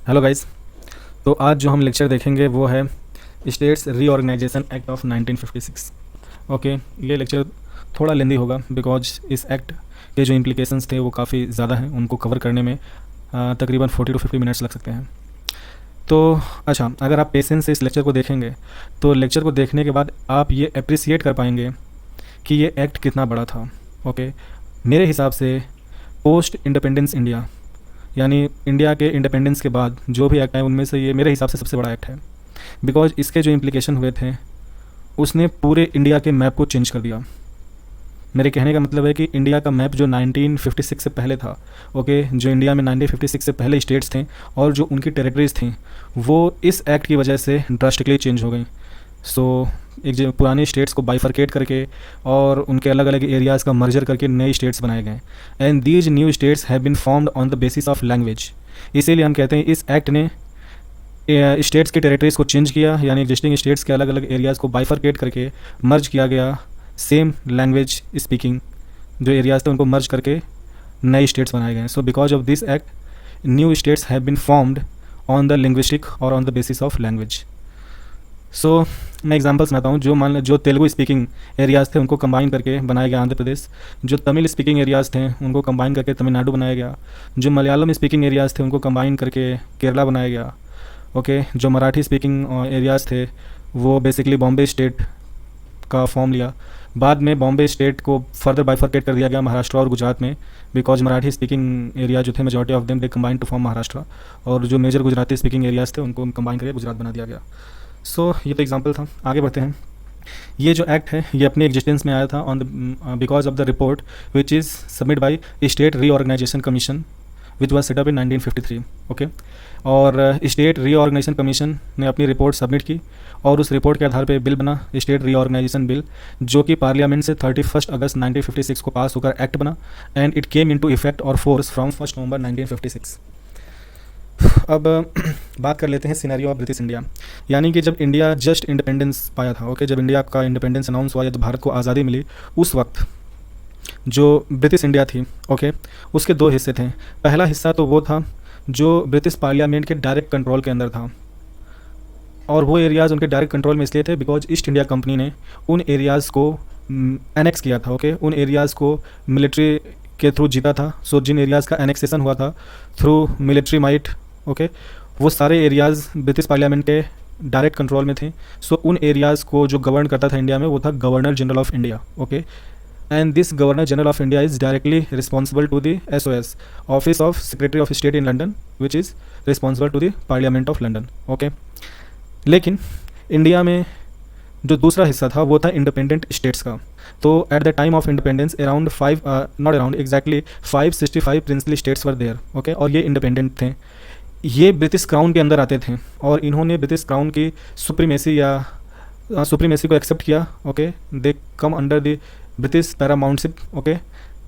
Hello guys. तो आज जो हम लेक्चर देखेंगे वो है states reorganisation act of 1956। Okay, ये लेक्चर थोड़ा लेंदी होगा बिकॉज इस एक्ट के जो इम्प्लीकेशंस थे वो काफ़ी ज़्यादा हैं, उनको कवर करने में तकरीबन 40 to 50 मिनट्स लग सकते हैं। तो अच्छा, अगर आप पेशेंस से इस लेक्चर को देखेंगे तो लेक्चर को देखने के बाद आप ये अप्रिसिएट कर पाएंगे कि ये एक्ट कितना बड़ा था। ओके, मेरे हिसाब से पोस्ट इंडिपेंडेंस इंडिया यानी इंडिया के इंडिपेंडेंस के बाद जो भी एक्ट है उनमें से ये मेरे हिसाब से सबसे बड़ा एक्ट है। बिकॉज इसके जो इम्प्लीकेशन हुए थे उसने पूरे इंडिया के मैप को चेंज कर दिया। मेरे कहने का मतलब है कि इंडिया का मैप जो 1956 से पहले था, ओके, जो इंडिया में 1956 से पहले स्टेट्स थे और जो उनकी टेरिटरीज थी वो इस एक्ट की वजह से ड्रास्टिकली चेंज हो गई। सो एक जो पुरानी स्टेट्स को बाइफरकेट करके और उनके अलग अलग एरियाज़ का मर्जर करके नई स्टेट्स बनाए गए and these new states have been formed on the basis of language. इसीलिए हम कहते हैं इस एक्ट ने स्टेट्स की टेरिटरीज़ को चेंज किया, यानी एग्जिस्टिंग स्टेट्स के अलग अलग एरियाज़ को बाइफरकेट करके मर्ज किया गया। सेम लैंग्वेज स्पीकिंग जो एरियाज़ थे उनको मर्ज करके नई स्टेट्स बनाए गए। So because of this act new states have been formed on the linguistic और on the basis of language. So मैं एग्जांपल्स बनाता हूँ। जो तेलुगु स्पीकिंग एरियाज़ थे उनको कंबाइन करके बनाया गया आंध्र प्रदेश। जो तमिल स्पीकिंग एरियाज़ थे उनको कंबाइन करके तमिलनाडु बनाया गया। जो मलयालम स्पीकिंग एरियाज़ थे उनको कंबाइन करके केरला बनाया गया। ओके, जो मराठी स्पीकिंग एरियाज़ थे वो बेसिकली बॉम्बे स्टेट का फॉर्म लिया। बाद में बॉम्बे स्टेट को फर्दर बाइफरकेट कर दिया गया महाराष्ट्र और गुजरात में, बिकॉज मराठी स्पीकिंग एरिया जो थे majority of them they combine to form Maharashtra, और जो मेजर गुजराती स्पीकिंग एरियाज़ थे उनको कंबाइन करके गुजरात बना दिया गया। सो ये तो एग्जांपल था। आगे बढ़ते हैं। ये जो एक्ट है ये अपने एग्जिस्टेंस में आया था on the because of the report which is submit by state reorganisation commission which was set up in 1953। Okay, और स्टेट रीऑर्गेनाइजेशन कमीशन ने अपनी रिपोर्ट सबमिट की और उस रिपोर्ट के आधार पर बिल बना, स्टेट रीऑर्गेनाइजेशन बिल, जो कि पार्लियामेंट से 31 अगस्त 1956 को पास होकर एक्ट बना and it came into effect और फोर्स फ्रॉम 1 नवंबर 1956। अब बात कर लेते हैं सिनेरियो ऑफ ब्रिटिश इंडिया, यानी कि जब इंडिया जस्ट इंडिपेंडेंस पाया था। ओके, जब इंडिया का इंडिपेंडेंस अनाउंस हुआ या जब भारत को आज़ादी मिली उस वक्त जो ब्रिटिश इंडिया थी, ओके, उसके दो हिस्से थे। पहला हिस्सा तो वो था जो ब्रिटिश पार्लियामेंट के डायरेक्ट कंट्रोल के अंदर था, और वो एरियाज़ उनके डायरेक्ट कंट्रोल में इसलिए थे बिकॉज ईस्ट इंडिया कंपनी ने उन एरियाज़ को एनेक्स किया था। ओके, उन एरियाज़ को मिलिट्री के थ्रू जीता था। सो जिन एरियाज़ का एनेक्सेशन हुआ था थ्रू मिलिट्री माइट, ओके, वो सारे एरियाज़ ब्रिटिश पार्लियामेंट के डायरेक्ट कंट्रोल में थे। सो उन एरियाज़ को जो गवर्न करता था इंडिया में वो था governor general of India. Okay, and this governor general of India is directly responsible to the SOS, office of secretary of state in London, which is responsible to the parliament of London. Okay, लेकिन India में जो दूसरा हिस्सा था वो था independent states का। तो at the time of independence around 565 princely states were there. Okay, और ये इंडिपेंडेंट थे, ये ब्रिटिश क्राउन के अंदर आते थे और इन्होंने ब्रिटिश क्राउन की सुप्रीमेसी को एक्सेप्ट किया। Okay, they come under the British paramountship. Okay,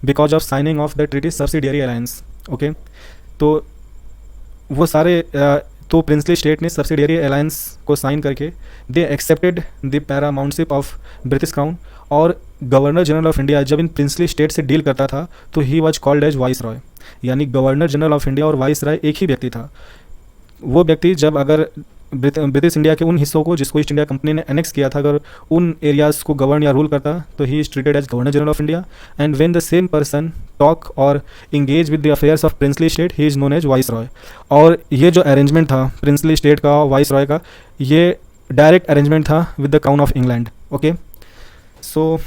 because of signing of the treaty subsidiary alliance. Okay, तो वो सारे तो प्रिंसली स्टेट ने सब्सिडियरी अलायंस को साइन करके they accepted the paramountship of British crown, और गवर्नर जनरल ऑफ इंडिया जब इन प्रिंसली स्टेट से डील करता था तो he was called as viceroy, यानी गवर्नर जनरल ऑफ इंडिया और वाइस रॉय एक ही व्यक्ति था। वो व्यक्ति जब अगर ब्रिटिश इंडिया के उन हिस्सों को जिसको ईस्ट इंडिया कंपनी ने एनेक्स किया था अगर उन एरियाज़ को गवर्न या रूल करता तो he is treated as governor general of India, and when the same person talk और engage with the affairs of princely state he is known as viceroy. और ये जो अरेंजमेंट था princely state का और vice Roy का, ये direct arrangement था with the crown of England. Okay, so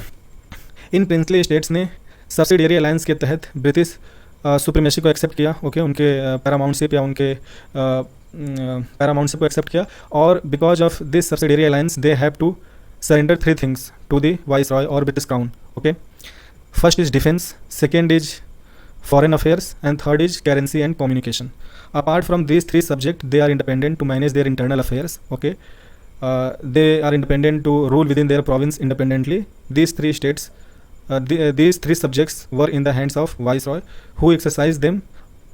इन प्रिंसली स्टेट्स ने सब्सिडियरी अलायंस के तहत ब्रिटिश सुप्रीमेसी को एक्सेप्ट किया। ओके, उनके पैरामाउंटशिप या उनके पैरामाउंटशिप को एक्सेप्ट किया, और because of this subsidiary alliance they have to surrender 3 things to the viceroy और British crown. Okay, first is defence, second is foreign affairs, and third is currency and communication. Apart from these 3 subjects, they are independent to manage their internal affairs. Okay, they are independent to rule within their province independently. These 3 states, these 3 subjects were in the hands of viceroy, who exercised them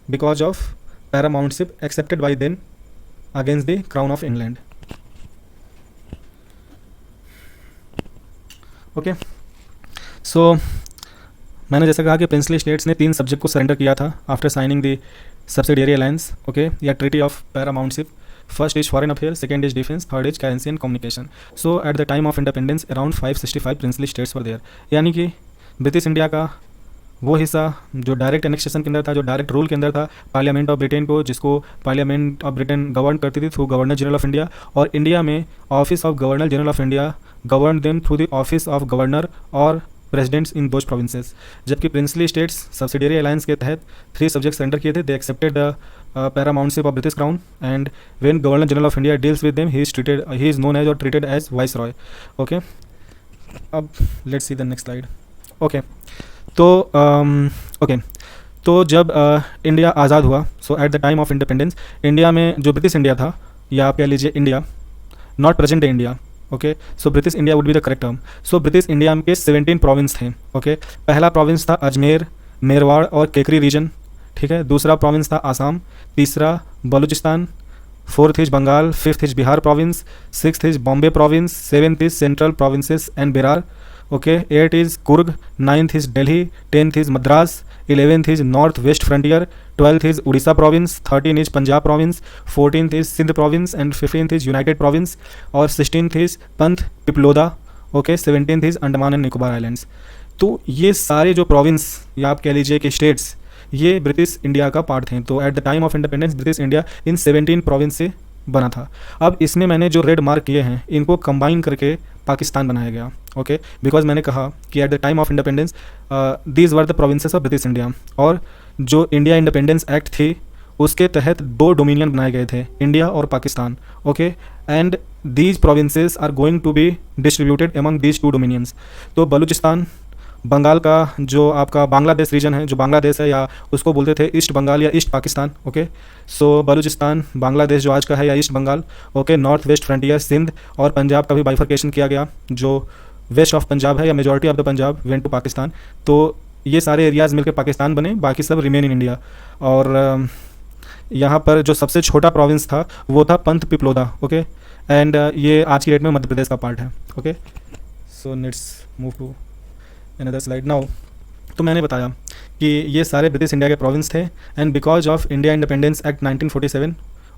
because of paramountship accepted by them against the crown of England. Okay, so मैंने जैसा कहा कि princely states ने 3 subject को surrender किया था after signing the subsidiary alliance, okay, या treaty of paramountship. First is foreign affairs, second is defense, third is currency and communication. So at the time of independence around 565 princely states were there. यानी कि British India का वो हिस्सा जो direct annexation के अंदर था, जो डायरेक्ट रूल के अंदर था पार्लियामेंट ऑफ ब्रिटेन को, जिसको पार्लियामेंट ऑफ ब्रिटेन गवर्न करती थी through governor general of India, और इंडिया में office of governor general of India govern them through the office of governor और प्रेसिडेंट्स इन दोज प्रोविंसेस. जबकि प्रिंसली स्टेट्स सब्सिडियरी अलायंस के तहत 3 subjects surrender किए थे. दे accepted the paramountship of British crown, and when governor general of India deals with them, he is known as or treated as viceroy. Okay, अब let's see the next slide. Okay, तो okay, तो जब India आज़ाद हुआ, so at the time of independence India में जो British India था, या आप कह लीजिए India, not present day India, okay, so British India would be the correct term. So British India के 17 प्रोविंस थे. ओके, पहला प्रोविंस था अजमेर, मेरवाड़ और केकरी रीजन, ठीक है. दूसरा प्रोविंस था आसाम, तीसरा Balochistan, fourth is Bengal, fifth is Bihar province, sixth is Bombay province, seventh is central provinces and Berar, okay, eight is Coorg, ninth is Delhi, tenth is Madras, 11th is north west frontier, 12th is Orissa province, 13 is Punjab province, 14th is Sindh province and 15th is united province, और 16th is Panth Piploda, okay, 17th is Andaman and Nicobar islands. तो ये सारे जो province या आप कह लीजिए कि स्टेट्स, ये ब्रिटिश इंडिया का पार्ट थे. तो at the time of independence British India in 17 province से बना था. अब इसमें मैंने जो रेड मार्क किए हैं इनको कंबाइन करके पाकिस्तान बनाया गया. ओके, बिकॉज मैंने कहा कि eight the time of independence these were the provinces of British India, और जो इंडिया इंडिपेंडेंस एक्ट थी उसके तहत 2 डोमिनियन बनाए गए थे, इंडिया और Pakistan. Okay, and these provinces are going to be distributed among these 2 dominions. तो बलूचिस्तान, बंगाल का जो आपका बांग्लादेश रीजन है, जो बांग्लादेश है, या उसको बोलते थे ईस्ट बंगाल या east Pakistan. Okay, so Balochistan, Bangladesh जो आज का है, या east Bengal, okay, north west frontier Sindh, और पंजाब का भी बाइफर्केशन किया गया, जो वेस्ट ऑफ पंजाब है या majority of the Punjab went to Pakistan. तो ये सारे एरियाज़ मिलकर पाकिस्तान बने, बाकी सब रिमेन इन इंडिया. और यहाँ पर जो सबसे छोटा प्रोविंस था वो था पंथ पिपलोदा. ओके, एंड ये आज की डेट में मध्य प्रदेश का पार्ट है. Okay, so let's move to another slide now. तो मैंने बताया कि ये सारे ब्रिटिश इंडिया के प्रोविंस थे, and because of India independence act 1947,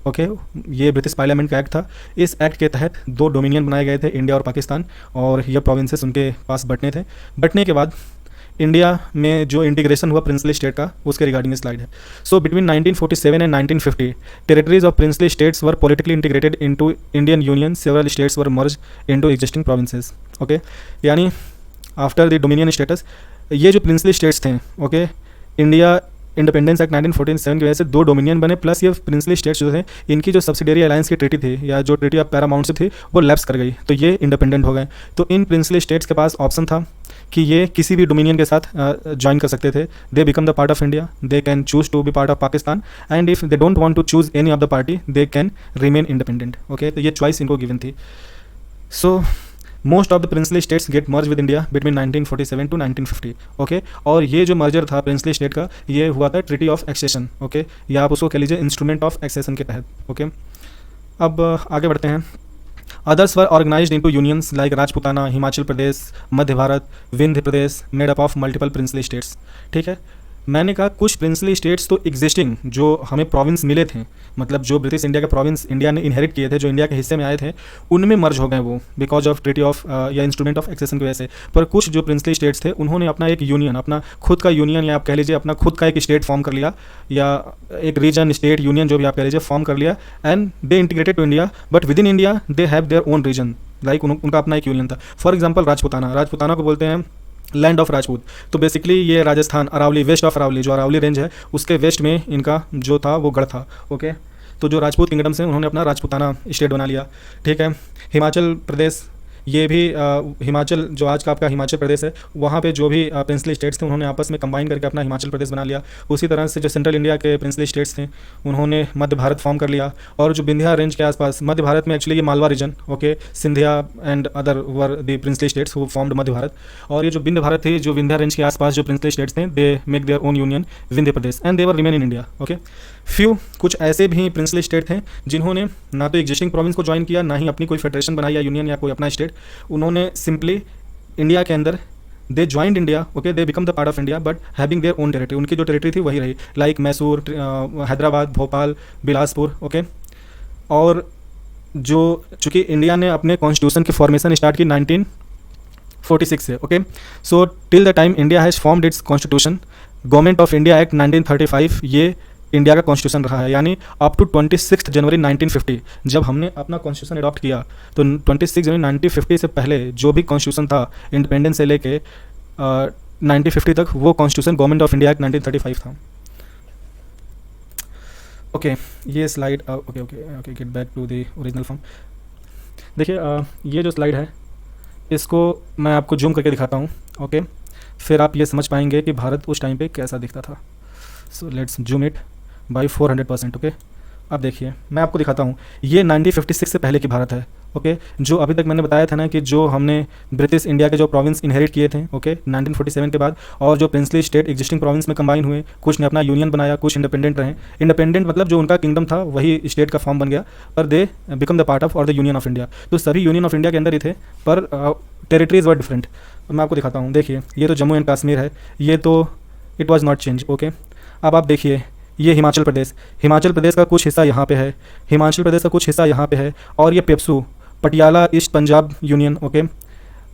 okay, ये ब्रिटिश पार्लियामेंट का एक्ट था. इस एक्ट के तहत 2 डोमिनियन बनाए गए थे, इंडिया और पाकिस्तान, और ये प्रोविंसेस उनके पास बंटने थे. बंटने के बाद इंडिया में जो इंटीग्रेशन हुआ प्रिंसली स्टेट का, उसके रिगार्डिंग स्लाइड है. So between 1947 and 1950 territories of princely states were politically integrated into Indian union. Several states were merge into existing provinces. Okay, यानी आफ्टर द डोमिनियन स्टेटस ये जो princely states थे, okay, India independence act 1947 की वजह से 2 dominion बने, plus ये princely states जो थे इनकी जो सब्सिडियरी अलायंस की ट्रीटी थी, या जो ट्रीटी ऑफ पैरामाउंटशिप थी, वो लैप्स कर गई, तो ये इंडिपेंडेंट हो गए. तो इन प्रिंसली स्टेट्स के पास ऑप्शन था कि ये किसी भी डोमिनियन के साथ ज्वाइन कर सकते थे. They become the part of India, they can choose to be part of Pakistan, and if they don't want to choose any of the party they can remain independent. Okay, तो ये choice इनको given थी. So most of the princely states get merge with India between 1947 to 1950. Okay, और ये जो merger था princely state का, ये हुआ था ट्रीटी ऑफ एक्सेशन. ओके, या आप उसको कह लीजिए इंस्ट्रूमेंट ऑफ एक्सेशन के तहत. ओके, अब आगे बढ़ते हैं. Others were organised into unions like Rajputana, Himachal Pradesh, Madhya Bharat, Vindhya Pradesh, made up of multiple princely states. ठीक है, मैंने कहा कुछ प्रिंसली स्टेट्स तो एग्जिस्टिंग जो हमें प्रोविंस मिले थे, मतलब जो ब्रिटिश इंडिया के प्रोविंस इंडिया ने इनहेरिट किए थे, जो इंडिया के हिस्से में आए थे, उनमें मर्ज हो गए वो बिकॉज ऑफ ट्रीटी ऑफ या इंस्ट्रूमेंट ऑफ एक्सेशन की वजह से. पर कुछ जो प्रिंसली स्टेट्स थे उन्होंने अपना एक यूनियन, अपना खुद का यूनियन, या आप कह लीजिए अपना खुद का एक स्टेट फॉर्म कर लिया, या एक रीजन, स्टेट, यूनियन, जो भी आप कह लीजिए, फॉर्म कर लिया, and they integrated to India, but with in India they have their own region, like उनका अपना एक यूनियन था. फॉर एग्जाम्पल राजपुताना को बोलते हैं लैंड ऑफ राजपूत. तो बेसिकली ये राजस्थान, अरावली, वेस्ट ऑफ अरावली, जो अरावली रेंज है उसके वेस्ट में इनका जो था वो गढ़ था. ओके, तो जो राजपूत किंगडम से उन्होंने अपना राजपुताना स्टेट बना लिया. ठीक है, हिमाचल प्रदेश, ये भी हिमाचल, जो आज का आपका हिमाचल प्रदेश है, वहाँ पे जो भी प्रिंसली स्टेट्स थे उन्होंने आपस में कंबाइन करके अपना हिमाचल प्रदेश बना लिया. उसी तरह से जो सेंट्रल इंडिया के प्रिंसली स्टेट्स थे उन्होंने मध्य भारत फॉर्म कर लिया. और जो विंध्या रेंज के आसपास, मध्य भारत में एक्चुअली ये Malwa region, okay, Scindia and other were the princely states who formed Madhya Bharat. और ये जो विंध्य भारत थी, जो विंध्या रेंज के आसपास जो प्रिंसली स्टेट्स थे, they make their own union Vindhya Pradesh, and they were remain in India. Okay, few कुछ ऐसे भी प्रिंसली स्टेट थे जिन्होंने ना तो एग्जिस्टिंग प्रोविंस को ज्वाइन किया, ना ही अपनी कोई फेडरेशन बनाई या यूनियन या कोई अपना स्टेट. उन्होंने सिंपली इंडिया के अंदर they joined India, okay, they become the part of India but having their own territory, उनकी जो टेरिटरी थी वही रही, लाइक मैसूर, हैदराबाद, भोपाल, बिलासपुर, ओके। और जो चूँकि इंडिया ने अपने कॉन्स्टिट्यूशन की फॉर्मेशन स्टार्ट की 1946 से, okay. So till the time India has formed it's constitution, government of India act 1935 ये इंडिया का कॉन्स्टिट्यूशन रहा है, यानी अप टू 26 जनवरी 1950 जब हमने अपना कॉन्स्टिट्यूशन अडॉप्ट किया, तो 26 जनवरी 1950 से पहले जो भी कॉन्स्टिट्यूशन था इंडिपेंडेंस से लेके 1950 तक, वो constitution government of India act 1935 था। ओके, ये slide, okay okay okay, get back to the original form. देखिए ये जो स्लाइड है इसको मैं आपको जूम करके दिखाता हूँ, ओके। फिर आप ये समझ पाएंगे कि भारत उस टाइम पे कैसा दिखता था। So let's zoom it by 400%, okay. अब देखिए मैं आपको दिखाता हूँ, ये 1956 से पहले की भारत है, ओके। जो अभी तक मैंने बताया था ना कि जो हमने ब्रिटिश इंडिया के जो प्रोविंस इनहेरिट किए थे, ओके, 1947 के बाद, और जो प्रिंसली स्टेट एग्जिस्टिंग प्रोविंस में कंबाइन हुए, कुछ ने अपना यूनियन बनाया, कुछ इंडिपेंडेंट रहे। इंडिपेंडेंट मतलब जो उनका किंगडम था वही स्टेट का फॉर्म बन गया, पर दे बिकम द पार्ट ऑफ और द यूनियन ऑफ इंडिया। तो सभी यूनियन ऑफ इंडिया के अंदर ही थे, पर टेरिटरीज वर डिफरेंट। मैं आपको दिखाता हूँ, देखिए ये तो जम्मू एंड कश्मीर है, ये तो it was not change, okay. अब आप देखिए ये हिमाचल प्रदेश, हिमाचल प्रदेश का कुछ हिस्सा यहाँ पे है, हिमाचल प्रदेश का कुछ हिस्सा यहाँ पे है, और ये PEPSU Patiala east Punjab union, okay.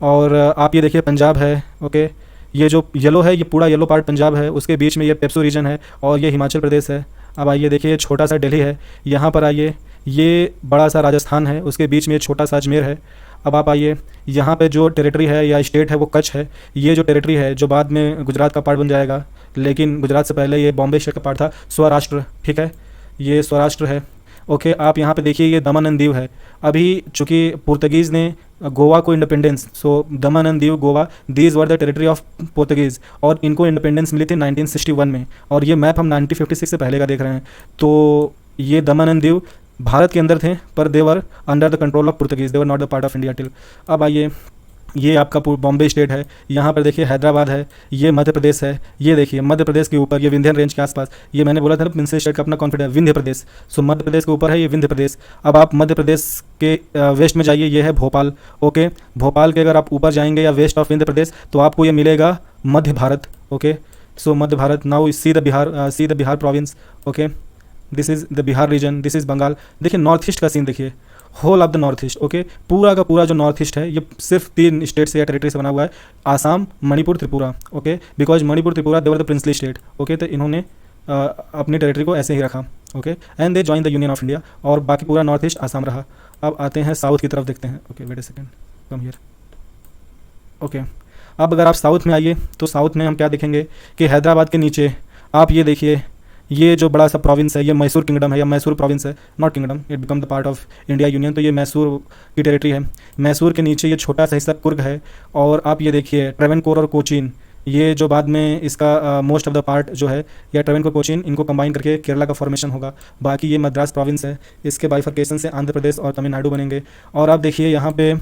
और आप ये देखिए पंजाब है, ओके। ये जो येलो है ये पूरा येलो पार्ट पंजाब है, उसके बीच में ये पेप्सू रीजन है, और ये हिमाचल प्रदेश है। अब आइए देखिए ये छोटा सा दिल्ली है, यहाँ पर आइए ये बड़ा सा राजस्थान है, उसके बीच में ये छोटा सा अजमेर है। अब आप आइए यहाँ पे जो टेरिटरी है या स्टेट है वो कच्छ है। ये जो टेरिटरी है जो बाद में गुजरात का पार्ट बन जाएगा, लेकिन गुजरात से पहले ये बॉम्बे स्टेट का पार्ट था, स्वराष्ट्र, ठीक है, ये स्वराष्ट्र है, ओके। आप यहाँ पे देखिए ये दमन एंड दीव है। अभी चूँकि पुर्तगीज़ ने गोवा को independence, so Daman and Diu, Goa, these were the territory of Portuguese, और इनको इंडिपेंडेंस मिली थी 1961 में, और ये मैप हम 1956 से पहले का देख रहे हैं। तो ये दमन एंड दीव भारत के अंदर थे, पर they were under the control of Portuguese, they were not the part of India till. अब आइए ये आपका बॉम्बे स्टेट है, यहाँ पर देखिए हैदराबाद है, ये मध्य प्रदेश है, ये देखिए मध्य प्रदेश के ऊपर ये विंध्य रेंज के आसपास, ये मैंने बोला था ना प्रिंसली स्टेट का अपना कॉन्फिडेंस, विंध्य प्रदेश। सो मध्य प्रदेश के ऊपर है ये विंध्य प्रदेश। अब आप मध्य प्रदेश के वेस्ट में जाइए, ये है भोपाल, ओके। भोपाल के अगर आप ऊपर जाएंगे या वेस्ट ऑफ विंध्य प्रदेश तो आपको ये मिलेगा Madhya Bharat, okay. So Madhya Bharat. Now see the Bihar province, okay. This is the Bihar region, this is Bengal. देखिए नॉर्थ ईस्ट का सीन देखिए, whole of the north east, okay. पूरा का पूरा जो नॉर्थ ईस्ट है ये सिर्फ 3 स्टेट से या टेरिटरी से बना हुआ है, Assam, Manipur, Tripura, okay. Because Manipur Tripura they were the princely state, okay. तो इन्होंने अपनी टेरिटरी को ऐसे ही रखा, okay, and they join the union of India, और बाकी पूरा नॉर्थ ईस्ट आसाम रहा। अब आते हैं साउथ की तरफ, देखते हैं, okay, wait a second, come here, okay. अब अगर आप साउथ में आइए तो साउथ में हम क्या देखेंगे कि हैदराबाद के नीचे आप ये देखिए, ये जो बड़ा सा प्रोविंस है ये मैसूर किंगडम है या मैसूर प्रोविंस है, not kingdom, it become the part of India union. तो ये मैसूर की टेरिटरी है। मैसूर के नीचे ये छोटा सा हिस्सा कुर्ग है, और आप ये देखिए ट्रेवनकोर और कोचीन, ये जो बाद में इसका मोस्ट ऑफ द पार्ट जो है या ट्रेवनकोर कोचीन, इनको कंबाइन करके केरला का फॉर्मेशन होगा। बाकी ये मद्रास प्रोविंस है, इसके बाइफर्केशन से आंध्र प्रदेश और तमिलनाडु बनेंगे। और आप देखिए यहाँ पे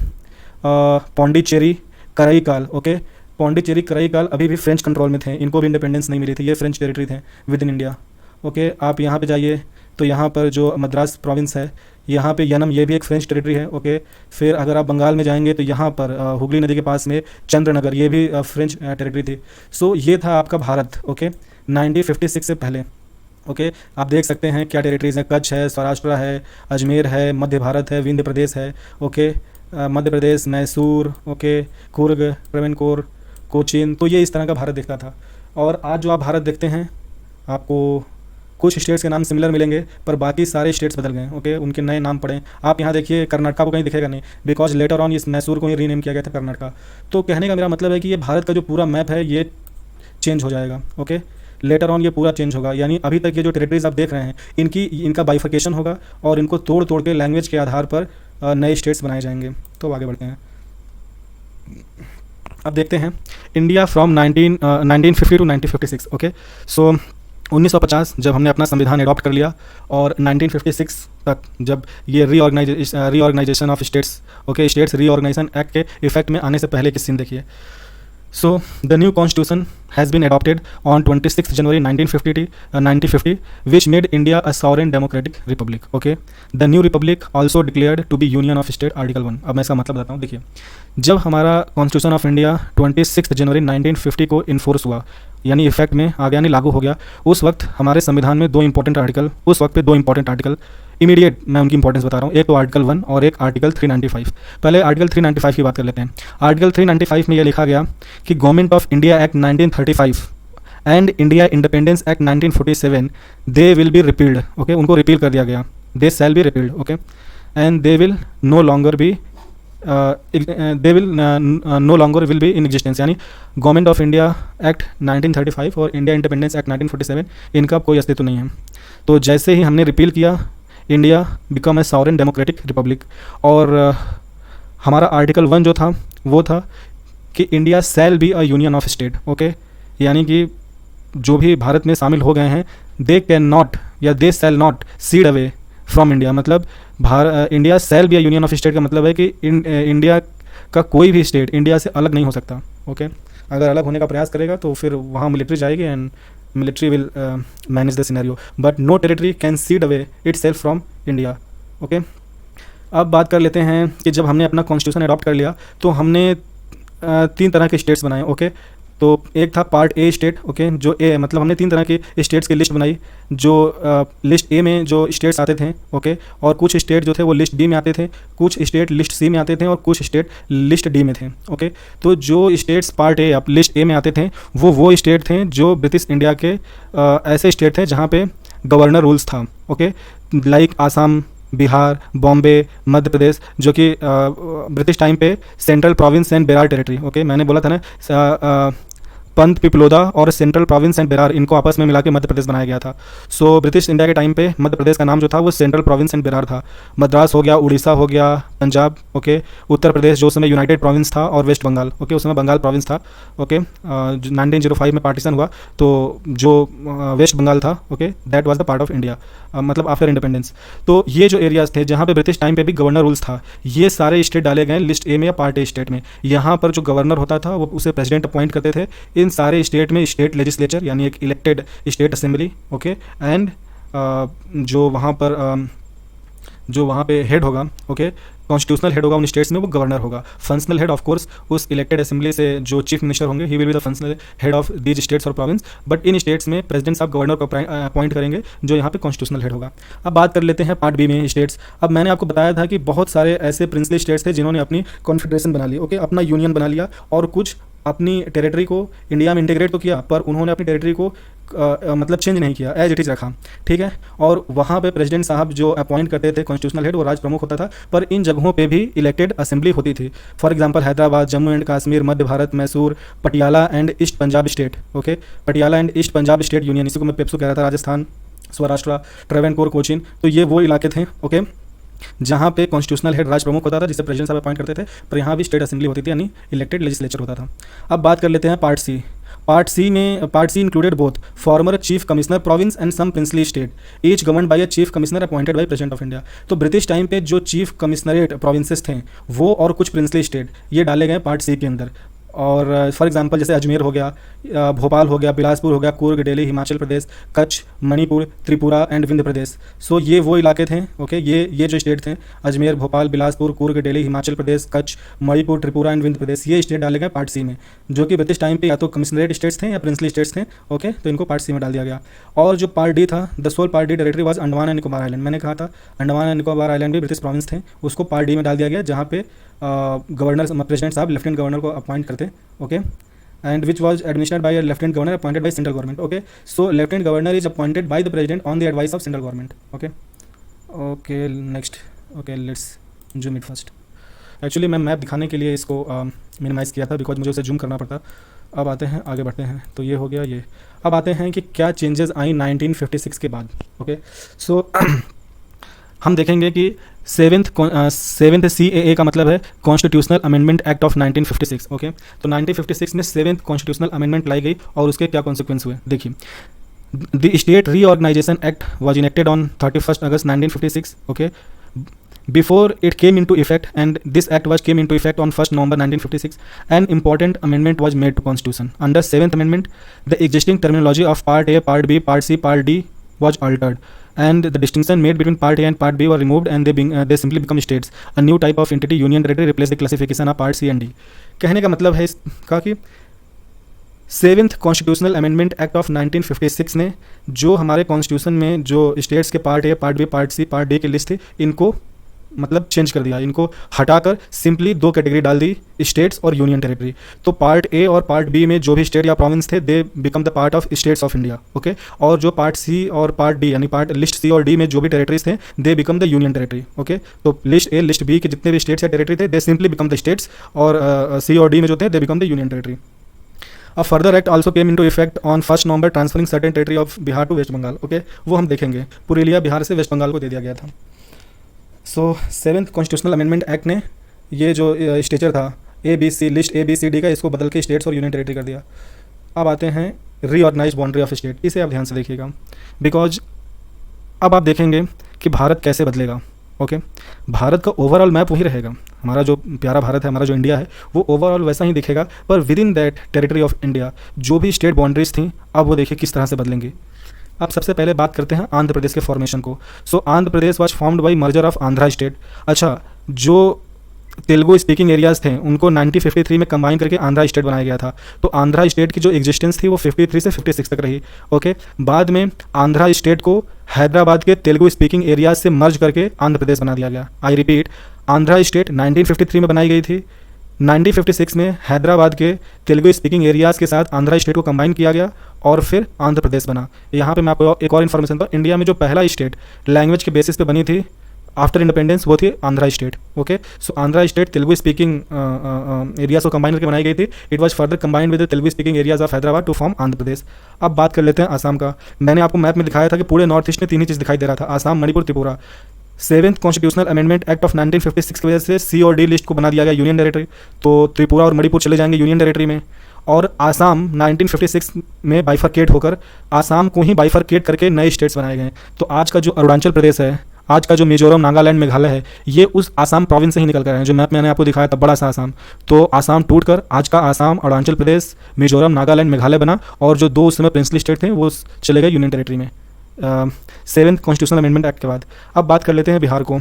पौंडीचेरी, कराईकाल, ओके। पौंडीचेरी, कराईकाल अभी भी फ्रेंच कंट्रोल में थे, इनको भी इंडिपेंडेंस नहीं मिली थी, ये फ्रेंच टेरिटरी थे विद इन इंडिया, ओके। आप यहाँ पे जाइए तो यहाँ पर जो मद्रास प्रोविंस है, यहाँ पे यनम, ये भी एक फ्रेंच टेरिटरी है, ओके। फिर अगर आप बंगाल में जाएंगे तो यहाँ पर हुगली नदी के पास में चंद्रनगर, ये भी फ्रेंच टेरिटरी थी। सो ये था आपका भारत, ओके, 1956 से पहले, ओके। आप देख सकते हैं क्या टेरिटरीज हैं, कच्छ है, सौराष्ट्र है, अजमेर है, मध्य भारत है, विंध्य प्रदेश है, ओके, मध्य प्रदेश, मैसूर, ओके, कुर्ग, ट्रेवनकोर, कोचीन। तो ये इस तरह का भारत दिखता था। और आज जो आप भारत देखते हैं आपको कुछ स्टेट्स के नाम सिमिलर मिलेंगे, पर बाकी सारे स्टेट्स बदल गए, ओके, उनके नए नाम पड़े। आप यहाँ देखिए कर्नाटका को कहीं दिखेगा नहीं, बिकॉज लेटर ऑन इस मैसूर को ही रीनेम किया गया था कर्नाटका। तो कहने का मेरा मतलब है कि ये भारत का जो पूरा मैप है ये चेंज हो जाएगा, ओके। लेटर ऑन ये पूरा चेंज होगा, यानी अभी तक ये जो टेरिटरीज आप देख रहे हैं इनका बाइफर्केशन होगा, और इनको तोड़ तोड़ के लैंग्वेज के आधार पर नए स्टेट्स बनाए जाएंगे। तो आगे बढ़ते हैं, अब देखते हैं इंडिया फ्रॉम 1950 टू 1956, ओके। सो 1950 जब हमने अपना संविधान एडॉप्ट कर लिया, और 1956 तक जब ये reorganisation of states, okay, states reorganisation act के इफेक्ट में आने से पहले की सीन देखिए। So the new constitution has been adopted on 26th January 1950, which made India a sovereign democratic republic. Okay, the new republic also declared to be union of state, Article 1. अब मैं इसका मतलब बताता हूँ. देखिए, जब हमारा कॉन्स्टिट्यूशन ऑफ इंडिया 26 जनवरी 1950 को इन्फोर्स हुआ, यानी इफेक्ट में आ गया, यानी लागू हो गया, उस वक्त हमारे संविधान में दो इंपॉर्टेंट आर्टिकल इमीडिएट मैं उनकी इंपॉर्टेंस बता रहा हूँ. एक तो आर्टिकल 1 और एक आर्टिकल 395. पहले आर्टिकल 395 की बात कर लेते हैं. आर्टिकल 395 में यह लिखा गया कि government of India act 1935 and India independence act 1947 they will be repealed. Okay, उनको रिपील कर दिया गया. They shall be repealed. Okay, and they will no longer be will be in existence. यानी गवर्नमेंट ऑफ इंडिया एक्ट 1935 और India independence act 1947 इनका कोई अस्तित्व नहीं है. तो जैसे ही हमने रिपील किया, India become a sovereign democratic Republic. और हमारा आर्टिकल 1 जो था वो था कि India shall be a union of state. Okay, यानी कि जो भी भारत में शामिल हो गए हैं, दे कैन नॉट या they shall not cede away from India. मतलब India shall be a union of state का मतलब है कि इंडिया का कोई भी स्टेट इंडिया से अलग नहीं हो सकता. ओके, अगर अलग होने का प्रयास करेगा तो फिर वहाँ मिलिट्री जाएगी and military will manage the scenario, but no territory can cede away itself from India. Okay, अब बात कर लेते हैं कि जब हमने अपना कॉन्स्टिट्यूशन अडॉप्ट कर लिया तो हमने 3 तरह के स्टेट्स बनाए. ओके, तो एक था पार्ट ए स्टेट. ओके, जो ए मतलब हमने 3 तरह के स्टेट्स की लिस्ट बनाई. जो लिस्ट ए में जो स्टेट्स आते थे, ओके, और कुछ स्टेट जो थे वो लिस्ट बी में आते थे, कुछ स्टेट लिस्ट सी में आते थे और कुछ स्टेट लिस्ट डी में थे. ओके, तो जो स्टेट्स पार्ट ए अब लिस्ट ए में आते थे वो स्टेट थे जो ब्रिटिश इंडिया के ऐसे स्टेट थे जहाँ पे गवर्नर रूल्स था. ओके, लाइक आसाम, बिहार, बॉम्बे, मध्य प्रदेश, जो कि ब्रिटिश टाइम पे central province and Berar territory. Okay, मैंने बोला था ना पंत, पिपलोदा और सेंट्रल प्रोविंस एंड बेरार, इनको आपस में मिला के मध्य प्रदेश बनाया गया था. सो ब्रिटिश इंडिया के टाइम पे मध्य प्रदेश का नाम जो था वो सेंट्रल प्रोविंस एंड बेरार था. मद्रास हो गया, उड़ीसा हो गया, पंजाब, ओके, उत्तर प्रदेश जो उस समय यूनाइटेड प्रोविंस था, और वेस्ट बंगाल, ओके, उस समय बंगाल प्रोविंस था. ओके, 1905 में पार्टीशन हुआ तो जो वेस्ट बंगाल था, okay, that was the part of India, मतलब आफ्टर इंडिपेंडेंस. तो ये जो एरियाज थे जहाँ पे ब्रिटिश टाइम पे भी गवर्नर रूल्स था, ये सारे स्टेट डाले गए लिस्ट ए में या पार्ट ए स्टेट में. यहाँ पर जो गवर्नर होता था वो उसे प्रेसिडेंट अपॉइंट करते थे. इन सारे स्टेट में स्टेट लेजिस्लेचर यानी एक elected state assembly, okay, and जो वहाँ पे हेड होगा, ओके, कॉन्स्टिट्यूशनल हेड होगा उन स्टेट्स में, वो गवर्नर होगा. फंक्शनल हेड ऑफ कोर्स उस इलेक्टेड असेंबली से जो चीफ मिनिस्टर होंगे, he will be the functional head of these states और प्रोविंस. बट इन स्टेट्स में प्रेसिडेंट साहब गवर्नर को अपॉइंट करेंगे जो यहाँ पे कॉन्स्टिट्यूशनल हेड होगा. अब बात कर लेते हैं पार्ट बी में स्टेट्स. अब मैंने आपको बताया था कि बहुत सारे ऐसे प्रिंसली स्टेट्स थे जिन्होंने अपनी कॉन्फेडरेशन बना ली, ओके, अपना यूनियन बना लिया, और कुछ अपनी टेरिटरी को इंडिया में इंटीग्रेट तो किया, पर उन्होंने अपनी टेरिटरी को मतलब चेंज नहीं किया, एज इट इज़ रखा. ठीक है, और वहाँ पे प्रेसिडेंट साहब जो अपॉइंट करते थे कॉन्स्टिट्यूशनल हेड, वो राज प्रमुख होता था, पर इन जगहों पे भी इलेक्टेड असेंबली होती थी. For example Hyderabad, Jammu and Kashmir, Madhya Bharat, Mysore, Patiala and east Punjab state. Okay, Patiala and east Punjab state union, इसी को मैं पेप्सू कह रहा था, राजस्थान, स्वराष्ट्र, ट्रेवेनकोर, कोचीन. तो ये वो इलाके थे, ओके, जहाँ पे कॉन्स्टिट्यूशनल हेड राज प्रमुख होता था जिसे प्रेसिडेंट साहब अपॉइंट करते थे, पर यहाँ भी स्टेट असेंबली होती थी यानी इलेक्टेड लेजिस्लेचर होता था. अब बात कर लेते हैं part C. Part C included both former chief commissioner province and some princely state, each governed by a chief commissioner appointed by president of India. तो ब्रिटिश टाइम पे जो चीफ कमिश्नरेट प्रोविंसेस थे वो और कुछ प्रिंसली स्टेट ये डाले गए पार्ट सी के अंदर. और फॉर एग्जांपल जैसे अजमेर हो गया, भोपाल हो गया, बिलासपुर हो गया, कुर्ग, दिल्ली, हिमाचल प्रदेश, कच्छ, मणिपुर, त्रिपुरा एंड विंध्य प्रदेश. सो ये वो इलाके थे, ओके, ये जो स्टेट थे, अजमेर, भोपाल, बिलासपुर, कुर्ग, दिल्ली, हिमाचल प्रदेश, कच्छ, मणिपुर, त्रिपुरा एंड विंध्य प्रदेश, ये स्टेट डाले गए पार्ट सी में, जो कि ब्रिटिश टाइम पे या तो कमिश्नरेट स्टेट्स थे या प्रिंसली स्टेट्स थे. ओके, तो इनको पार्ट सी में डाल दिया गया. और जो पार्ट डी था, the sole part D territory was Andaman and Nicobar island. मैंने कहा था अंडमान एंड निकोबार आइलैंड भी ब्रिटिश प्रोविंस थे, उसको पार्ट डी में डाल दिया गया, जहाँ पे गवर्नर प्रेसिडेंट साहब लेफ्टिनेंट गवर्नर को अपॉइंट करते. Okay, and which was administered by a lieutenant governor appointed by central government. Okay, so lieutenant governor is appointed by the president on the advice of central government. Okay, next. Okay, let's zoom it first. Actually मैं map दिखाने के लिए इसको minimise किया था because मुझे उसे zoom करना पड़ता. अब आते हैं, आगे बढ़ते हैं. तो ये हो गया ये. अब आते हैं कि क्या चेंजेस आई 1956 के बाद. ओके, सो हम देखेंगे कि सेवेंथ CAA का मतलब है constitutional amendment act of 1956. Okay, तो 1956 में 7th कॉन्स्टिट्यूशनल अमेंडमेंट लाई गई और उसके क्या कॉन्सिक्वेंस हुए देखिए. The state reorganisation act was enacted on 31 August 1956. Okay, Before it came into effect, and this act was came into effect on 1st November 1956, an important amendment was made to Constitution. Under 7th Amendment, the existing terminology of Part A, Part B, Part C, Part D was altered, and the distinction made between Part A and Part B were removed, and they simply become states. A new type of entity, union territory, replaced the classification of Part C and D. कहने का मतलब है इसका कि 7th constitutional amendment act of 1956 ने जो हमारे constitution में जो स्टेट्स के part A, part B, part C, part D की लिस्ट थी, इनको मतलब चेंज कर दिया, इनको हटाकर सिंपली 2 कैटेगरी डाल दी, स्टेट्स और यूनियन टेरिटरी। तो पार्ट ए और पार्ट बी में जो भी स्टेट या प्रोविंस थे, they become the part of states of India, okay. और जो पार्ट सी और पार्ट डी यानी पार्ट लिस्ट सी और डी में जो भी टेरिटरीज थे, they become the union territory, okay. तो लिस्ट ए, लिस्ट बी के जितने भी स्टेट्स या टेरिटरी थे, दे सिंपली बिकम द स्टेट्स, और सी और डी में जो थे, they become the union territory. A further act also came into effect on 1st November transferring certain territory of Bihar to west Bengal, okay. वो हम देखेंगे, पुरुलिया बिहार से वेस्ट बंगाल को दे दिया गया था। सो 7th कॉन्स्टिट्यूशनल अमेंडमेंट एक्ट ने ये जो स्टेचर था A B C, list A B C D का, इसको बदल के स्टेट्स और यूनियन टेरिटरी कर दिया। अब आते हैं रीऑर्गेनाइज बाउंड्री ऑफ स्टेट, इसे आप ध्यान से देखिएगा, बिकॉज अब आप देखेंगे कि भारत कैसे बदलेगा, ओके। भारत का ओवरऑल मैप वही रहेगा, हमारा जो प्यारा भारत है, हमारा जो इंडिया है, वो ओवरऑल वैसा ही दिखेगा, पर with in that territory of India जो भी स्टेट बाउंड्रीज थी, अब वो देखिए किस तरह से बदलेंगी। अब सबसे पहले बात करते हैं आंध्र प्रदेश के फॉर्मेशन को। So Andhra Pradesh was formed by merger of Andhra state. अच्छा, जो तेलुगु स्पीकिंग एरियाज़ थे, उनको 1953 में कंबाइन करके आंध्रा स्टेट बनाया गया था। तो आंध्रा स्टेट की जो एग्जिस्टेंस थी वो 53 से 56 तक रही, ओके। बाद में आंध्रा स्टेट को हैदराबाद के तेलुगु स्पीकिंग एरियाज से मर्ज करके आंध्र प्रदेश बना दिया गया। आई रिपीट, आंध्रा स्टेट 1953 में बनाई गई थी, 1956 में हैदराबाद के तेलुगु स्पीकिंग एरियाज़ के साथ आंध्रा स्टेट को कंबाइन किया गया और फिर आंध्र प्रदेश बना। यहाँ पे मैं आपको एक और इन्फॉर्मेशन दूँ, इंडिया में जो पहला स्टेट लैंग्वेज के बेसिस पे बनी थी आफ्टर इंडिपेंडेंस, वो थी Andhra state, okay. So Andhra state Telugu speaking areas को कंबाइन करके बनाई गई थी। It was further combined with the Telugu speaking areas of Hyderabad to form Andhra Pradesh. अब बात कर लेते हैं आसाम का। मैंने आपको मैप में दिखाया था कि पूरे नॉर्थ ईस्ट में 3 ही चीज़ दिखाई दे रहा था, Assam, Manipur, Tripura. 7th constitutional amendment act of 1956 की वजह से सी और डी लिस्ट को बना दिया गया यूनियन टेरिटरी, तो त्रिपुरा और मणिपुर चले जाएंगे यूनियन टेरिटरी में, और आसाम 1956 में बाइफरकेट होकर आसाम को ही बाइफरकेट करके नए स्टेट्स बनाए गए। तो आज का जो अरुणाचल प्रदेश है, आज का जो मिजोरम, नागालैंड, मेघालय है, ये उस आसाम प्रोविंस से ही निकल कर आए हैं, जो मैप मैंने आपको दिखाया था, बड़ा सा आसाम। तो आसाम टूटकर आज का आसाम, अरुणाचल प्रदेश, मिजोरम, नागालैंड, मेघालय बना, और जो 2 उस समय प्रिंसली स्टेट थे वो चले गए यूनियन टेरिटरी में 7th कॉन्स्टिट्यूशनल अमेंडमेंट एक्ट के बाद। अब बात कर लेते हैं बिहार को।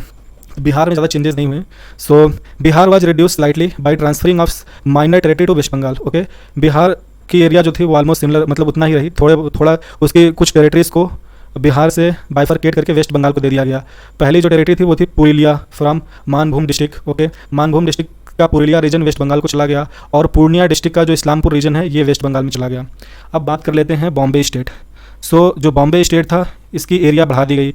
बिहार में ज़्यादा चेंजेस नहीं हुए। So Bihar was reduce slightly by transferring of minor territory to west Bengal, okay. Bihar की एरिया जो थी वो ऑलमोस्ट सिमिलर, मतलब उतना ही रही, थोड़ा उसकी कुछ टेरिटरीज़ को बिहार से बाइफरकेट करके वेस्ट बंगाल को दे दिया गया। पहली जो टेरिटरी थी वो थी Purulia from Manbhum district, okay. Manbhum district का पुरुलिया रीजन वेस्ट बंगाल को चला गया, और पूर्णिया डिस्ट्रिक्ट का जो इस्लामपुर रीजन है, ये वेस्ट बंगाल में चला गया। अब बात कर लेते हैं बॉम्बे स्टेट। सो जो बॉम्बे स्टेट था, इसकी एरिया बढ़ा दी गई।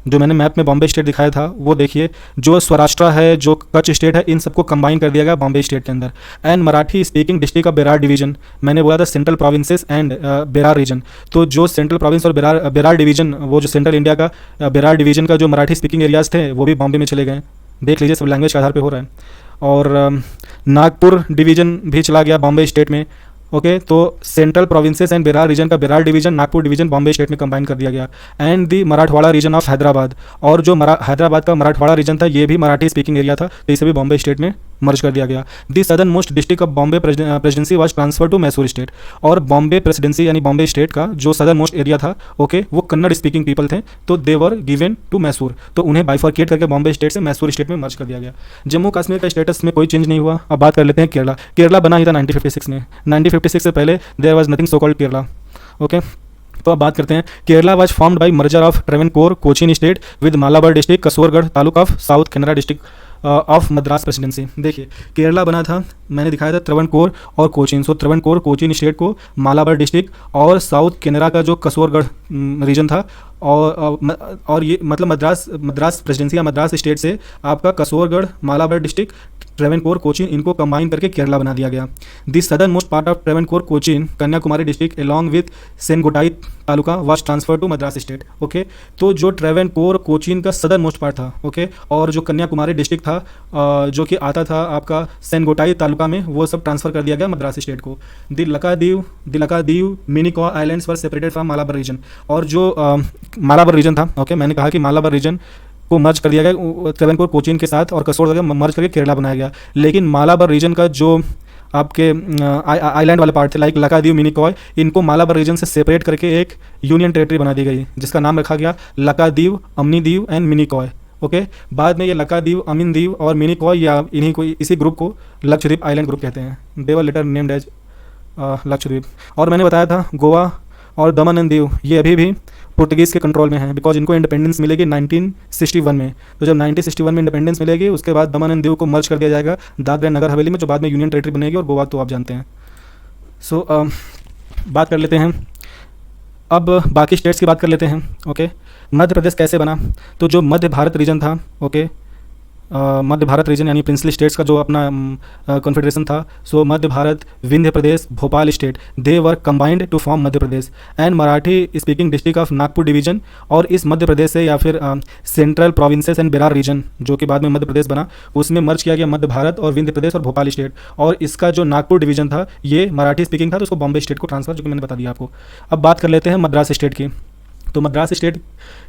जो मैंने मैप में बॉम्बे स्टेट दिखाया था, वो देखिए, जो स्वराष्ट्र है, जो कच्छ स्टेट है, इन सबको कंबाइन कर दिया गया बॉम्बे स्टेट के अंदर। And Marathi speaking district of Berar division, मैंने बोला था central provinces and Berar region. तो जो सेंट्रल प्रोविंस और बेरार डिवीजन, वो जो सेंट्रल इंडिया का बेरार डिवीजन का जो मराठी स्पीकिंग एरियाज थे, वो भी बॉम्बे में चले गए। देख लीजिए, सब लैंग्वेज के आधार पर हो रहा है। और नागपुर डिवीजन भी चला गया बॉम्बे स्टेट में, ओके। तो central provinces and Berar region का Berar division, Nagpur division Bombay state में कंबाइन कर दिया गया। And the Marathwada region of Hyderabad, और जो हैदराबाद का मराठवाड़ा रीजन था, ये भी मराठी स्पीकिंग एरिया था, तो इसे भी बॉम्बे स्टेट में मर्ज कर दिया गया। The southernmost district of Bombay presidency was transfer to Mysore state. और बॉम्बे प्रेसिडेंसी यानी बॉम्बे स्टेट का जो सदर्न मोस्ट एरिया था, ओके, वो कन्नड़ स्पीकिंग पीपल थे, तो they were given to Mysore. तो उन्हें बाइफरकेट करके बॉम्बे स्टेट से मैसूर स्टेट में मर्ज कर दिया गया। जम्मू कश्मीर का स्टेटस में कोई चेंज नहीं हुआ। अब बात कर लेते हैं केरला। केरला बना ही था 1956 में। 1956 से पहले there was nothing so called Kerala, okay. तो अब बात करते हैं, Kerala was formed by merger of Travancore Cochin state with Malabar district, Kasaragod taluka of south Canara district of Madras presidency. देखिए, केरला बना था, मैंने दिखाया था ट्रेवनकोर और कोचीन। सो ट्रेवनकोर कोचीन स्टेट को मालाबार डिस्ट्रिक्ट और साउथ कनाडा का जो कसोरगढ़ रीजन था, और ये मतलब मद्रास प्रेसिडेंसी या मद्रास स्टेट से आपका कसोरगढ़, मालाबार डिस्ट्रिक्ट, ट्रेवनकोर, कोचीन, इनको कंबाइन करके केरला बना दिया गया। This southernmost part of Travancore, Cochin, Kanyakumari district along with Sengottai taluka was transfer to Madras state, okay. तो जो ट्रेवनकोर, कोचीन का सदर्न मोस्ट पार्ट था, ओके, और जो कन्याकुमारी डिस्ट्रिक्ट था, जो कि आता था आपका सेनगोटाई तालुका में, वो सब ट्रांसफर कर दिया गया मद्रास स्टेट को। Laccadive Minicoy islands were separated from Malabar region. और जो मालाबार रीजन था, ओके, मैंने कहा कि मालाबार रीजन को मर्ज कर दिया गया ट्रेवेनकोर कोचीन के साथ, और कसोल करके मर्ज करके केरला बनाया गया। लेकिन मालाबार रीजन का जो आपके आइलैंड वाले पार्ट थे लाइक लकादीव, मिनिकॉय, इनको मालाबार रीजन से सेपरेट करके एक यूनियन टेरिटरी बना दी गई जिसका नाम रखा गया लकादीव, अमनीदीव एंड मिनिकॉय। ओके, बाद में ये लकादीव, अमीनदीव और मिनिकॉय या इन्हीं को इसी ग्रुप को लक्षद्वीप आइलैंड ग्रुप कहते हैं। They were later named as Lakshadweep. और मैंने बताया था गोवा और दमन एंड दीव ये अभी भी पुर्तगीज़ के कंट्रोल में है, बिकॉज इनको इंडिपेंडेंस मिलेगी 1961 में। तो जब 1961 में इंडिपेंडेंस मिलेगी उसके बाद दमन एंड दीव को मर्ज कर दिया जाएगा दादरा नगर हवेली में, जो बाद में यूनियन टेरिटरी बनेगी, और गोवा तो आप जानते हैं। सो बात कर लेते हैं अब बाकी स्टेट्स की बात कर लेते हैं। ओके, मध्य प्रदेश कैसे बना? तो जो मध्य भारत रीजन था, ओके, मध्य भारत रीजन यानी प्रिंसली स्टेट्स का जो अपना कॉन्फेडरेशन था, so Madhya Bharat, Vindhya Pradesh, Bhopal state, they were combined to form Madhya Pradesh and Marathi speaking district of Nagpur division. और इस मध्य प्रदेश से या फिर central provinces and Berar region जो कि बाद में मध्य प्रदेश बना, उसमें मर्ज किया गया मध्य भारत और विंध्य प्रदेश और भोपाल स्टेट। और इसका जो नागपुर डिवीजन था ये मराठी स्पीकिंग था, तो उसको बॉम्बे स्टेट को ट्रांसफर, जो कि मैंने बता दिया आपको। अब बात कर लेते हैं मद्रास स्टेट की। तो मद्रास स्टेट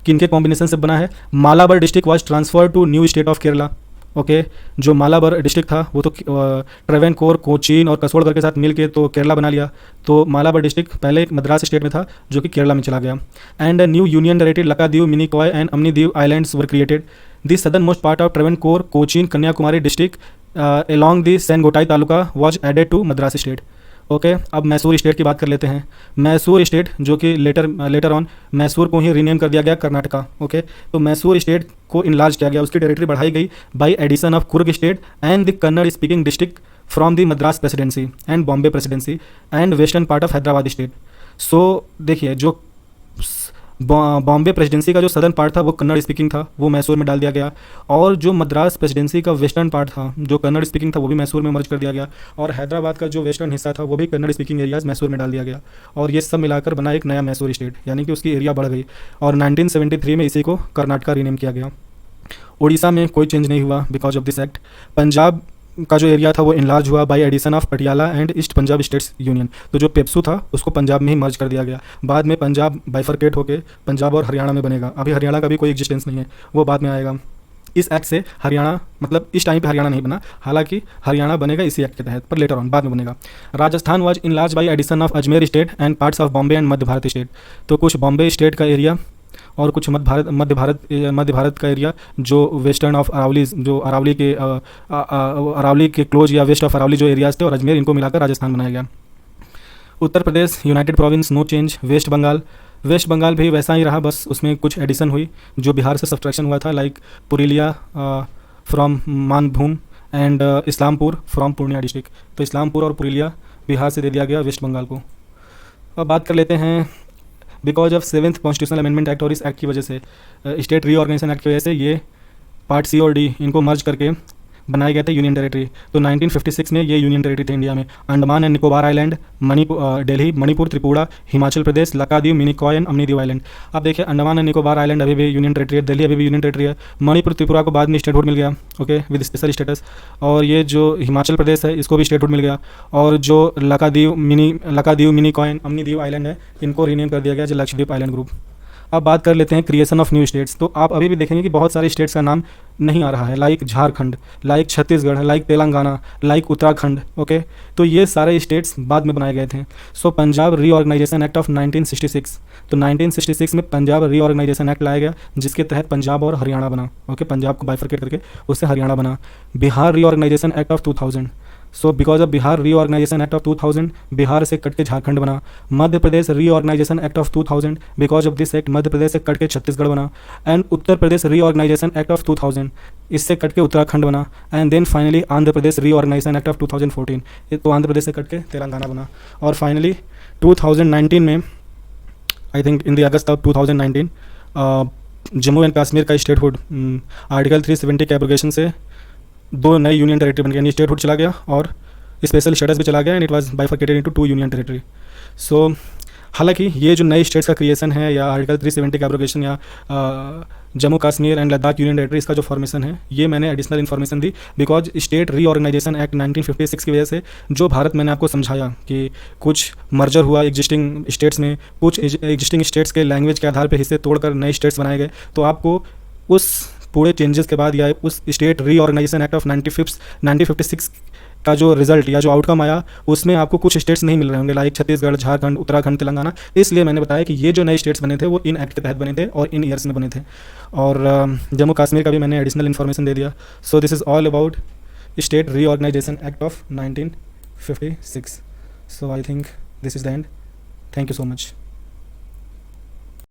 किनके कॉम्बिनेशन से बना है? Malabar district was transfer to new state of Kerala. Okay, जो मालाबार डिस्ट्रिक्ट था वो तो ट्रेवेनकोर, कोचीन और कसोड़गढ़ के साथ मिलके तो केरला बना लिया। तो मालाबार डिस्ट्रिक्ट पहले मद्रास स्टेट में था जो कि केरला में चला गया। And new union territory Laccadive, Minicoy and Amindivi islands were created. The southernmost part of Travancore, Cochin, Kanyakumari district along the Sengottai taluka was added to Madras state. Okay, अब मैसूर स्टेट की बात कर लेते हैं। मैसूर स्टेट जो कि लेटर ऑन मैसूर को ही रीनेम कर दिया गया कर्नाटका। ओके, तो मैसूर स्टेट को इनलार्ज किया गया, उसकी टेरिटरी बढ़ाई गई by addition of Coorg state and the Kannada speaking district from the Madras presidency and Bombay presidency and western part of Hyderabad state. So देखिए, जो बॉम्बे प्रेसिडेंसी का जो सदर्न पार्ट था वो कन्नड़ स्पीकिंग था, वो मैसूर में डाल दिया गया। और जो मद्रास प्रेसिडेंसी का वेस्टर्न पार्ट था जो कन्नड़ स्पीकिंग था वो भी मैसूर में मर्ज कर दिया गया। और हैदराबाद का जो वेस्टर्न हिस्सा था वो भी कन्नड़ स्पीकिंग एरियाज मैसूर में डाल दिया गया। और ये सब मिलाकर बना एक नया मैसूर स्टेट, यानी कि उसकी एरिया बढ़ गई। और 1973 में इसी को कर्नाटका रीनेम किया गया। उड़ीसा में कोई चेंज नहीं हुआ because of this act. Punjab का जो एरिया था वो इनलार्ज हुआ by addition of Patiala and east Punjab states union. तो जो पेप्सू था उसको पंजाब में ही मर्ज कर दिया गया। बाद में पंजाब बाइफरकेट होकर पंजाब और हरियाणा में बनेगा। अभी हरियाणा का भी कोई एग्जिस्टेंस नहीं है, वो बाद में आएगा। इस एक्ट से हरियाणा, मतलब इस टाइम पे हरियाणा नहीं बना, हालांकि हरियाणा बनेगा इसी एक्ट के तहत, पर लेटर ऑन बाद में बनेगा। Rajasthan was enlarge by addition of Ajmer state and parts of Bombay and Madhya Bharat state. तो कुछ बॉम्बे स्टेट का एरिया और कुछ मध्य भारत का एरिया जो वेस्टर्न ऑफ अरावली, जो अरावली के क्लोज या वेस्ट ऑफ अरावली जो एरियाज थे और अजमेर, इनको मिलाकर राजस्थान बनाया गया। Uttar Pradesh united province, no change. West Bengal भी वैसा ही रहा, बस उसमें कुछ एडिशन हुई जो बिहार से सब्ट्रैक्शन हुआ था, like Purulia from Manbhum and Islampur from Purnia district. तो इस्लामपुर और पुरुलिया बिहार से दे दिया गया वेस्ट बंगाल को। अब बात कर लेते हैं because of 7th constitutional amendment act और इस एक्ट की वजह से, स्टेट रीऑर्गेनाइजेशन एक्ट की वजह से, ये पार्ट सी और डी इनको मर्ज करके बनाए गए थे यूनियन टेरिटरी। तो 1956 में ये यूनियन टेरिटरी थे इंडिया में। Andaman and Nicobar island, Delhi, Manipur, Tripura, Himachal Pradesh, Laccadive, Minicoy and Amindivi island. अब देखिए, अंडमान एंड निकोबार आइलैंड अभी भी यूनियन टेरिटरी है, दिल्ली अभी भी यूनियन टेरिटरी है, मणिपुर, त्रिपुरा को बाद में स्टेटहुड मिल गया, ओके, विद स्पेशल स्टेटस। और ये जो हिमाचल प्रदेश है इसको भी स्टेटहुड मिल गया। और जो लकादीव, मिनिकॉय एंड अमनीदीव आइलैंड है, इनको रीनेम कर दिया गया जो लक्षद्वीप आइलैंड ग्रुप। अब बात कर लेते हैं क्रिएशन ऑफ न्यू स्टेट्स। तो आप अभी भी देखेंगे कि बहुत सारे स्टेट्स का नाम नहीं आ रहा है, like Jharkhand, like Chhattisgarh, like Telangana, like Uttarakhand. Okay, तो ये सारे स्टेट्स बाद में बनाए गए थे। सो पंजाब रीऑर्गेनाइजेशन एक्ट ऑफ 1966, तो 1966 में पंजाब रीऑर्गेनाइजेशन एक्ट लाया गया जिसके तहत पंजाब और हरियाणा बना। ओके, पंजाब को बाइफरकेट करके उससे हरियाणा बना। Bihar reorganisation act of 2000, so because of Bihar reorganisation act of 2000 Bihar से कट के झारखंड बना। Madhya Pradesh reorganisation act of 2000, because of this act Madhya Pradesh से कट के छत्तीसगढ़ बना। And Uttar Pradesh reorganisation act of 2000, इससे कट के उत्तराखंड बना। And then finally Andhra Pradesh reorganisation act of 2014, तो आंध्र प्रदेश से कट के तेलंगाना बना। और फाइनली 2019 में, I think in the August of 2019, Jammu and Kashmir का स्टेटहुड आर्टिकल 370 के एब्रोगेशन से 2 नए यूनियन टेरिटरी बन गया, यानी स्टेटहुड चला गया और स्पेशल स्टेटस भी चला गया। And it was bifurcated into 2 union territory. सो हालांकि ये जो नए स्टेट्स का क्रिएशन है या आर्टिकल 370 का एब्रोगेशन या Jammu Kashmir and Ladakh union territory, इसका जो फॉर्मेशन है, ये मैंने एडिशनल इन्फॉर्मेशन दी बिकॉज स्टेट रीऑर्गेनाइजेशन एक्ट 1956 की वजह से, जो भारत मैंने आपको समझाया कि कुछ मर्जर हुआ एग्जिस्टिंग स्टेट्स में, कुछ एग्जिस्टिंग स्टेट्स के लैंग्वेज के आधार पर हिस्से तोड़कर नए स्टेट्स बनाए गए, तो आपको उस पूरे चेंजेस के बाद या उस स्टेट रीऑर्गेनाइजेशन एक्ट ऑफ 1956 का जो रिजल्ट या जो आउटकम आया उसमें आपको कुछ स्टेट्स नहीं मिल रहे होंगे, लाइक छत्तीसगढ़, झारखंड, उत्तराखंड, तेलंगाना। इसलिए मैंने बताया कि ये जो नए स्टेट्स बने थे वो इन एक्ट के तहत बने थे और इन ईयर्स में बने थे। और जम्मू कश्मीर का भी मैंने एडिशनल इन्फॉर्मेशन दे दिया। So this is all about state reorganisation act of 1956। So I think this is the end. Thank you so much.